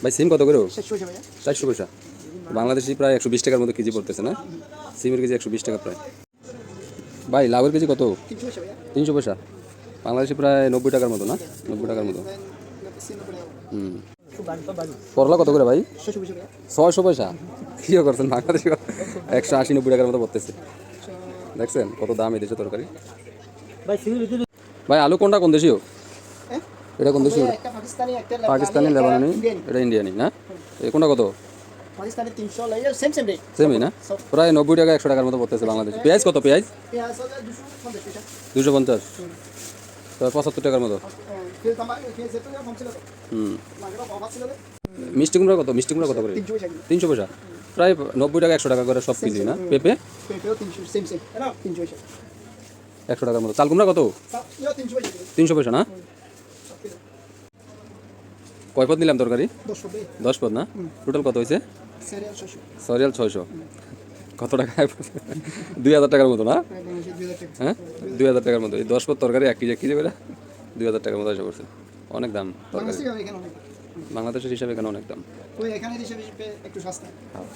ভাই সিম কত করে? 400 ভাইয়া। 400 পয়সা। বাংলাদেশি প্রায় 120 টাকার মতো কেজি পড়তেছে না? সিমের কেজি 120 টাকা প্রায়। ভাই লাউয়ের কেজি কত? 300 ভাইয়া। 300 পয়সা। বাংলাদেশি প্রায় 90 টাকার মতো না? 90 টাকার মতো। হুম। করলা কত করে ভাই? 600 ভাইয়া। 600 পয়সা। কি করছেন বাংলাদেশি? 180-90 টাকার মতো পড়তেছে। দেখছেন কত দাম এই দেশে তরকারি। ভাই আলু কোনটা কোন দেশীয়? হ্যাঁ? এটা কোন দেশীয়? ভাইয়া একটা পাকিস্তানি, একটা পাকিস্তানি, লেবাননি, ইন্ডিয়ান। এটা ইন্ডিয়ানি না? এই কোনটা কত? পাকিস্তানি 300 লাইয়া সেম রেট। সেমই না? প্রায় 90 টাকা 100 টাকার মতো পড়তেছে বাংলাদেশে। পেঁয়াজ কত পেঁয়াজ? পেঁয়াজ হলো 250 টাকা। 250, প্রায় 75 টাকার মতো। ফির তামা ফির সেটা কম ছিল তো। হুম। মাগরা বাবা ছিল। মিষ্টি কুমড়া কত? মিষ্টি কুমড়া কত করে? 300 টাকা। 300 পয়সা। প্রায় 90 টাকা 100 টাকা করে সব কিছুই না? পেঁপে পেঁপেও 300 সেম। 300 টাকা। 100 টাকার মতো। চাল কুমড়া কত? ইয়া 300 টাকা। 300 পয়সা না? কয় পদ নিলাম তরকারি? 10 টাকা। 10 পদ না? টোটাল কত হয়েছে? সিরিয়াল 600। সরিয়াল 600। কত টাকা? 2000 টাকার মতো না? একদম 2000 টাকা। হ্যাঁ 2000 টাকার মতো। এই 10 পদ তরকারি 1 কেজি করে 2000 টাকার মতো এসে পড়ছে। অনেক দাম তরকারি। বাংলাদেশে এখানে অনেক। বাংলাদেশের হিসাবে এখানে অনেক দাম। ওই এখানে হিসেবে একটু সস্তা। হ্যাঁ।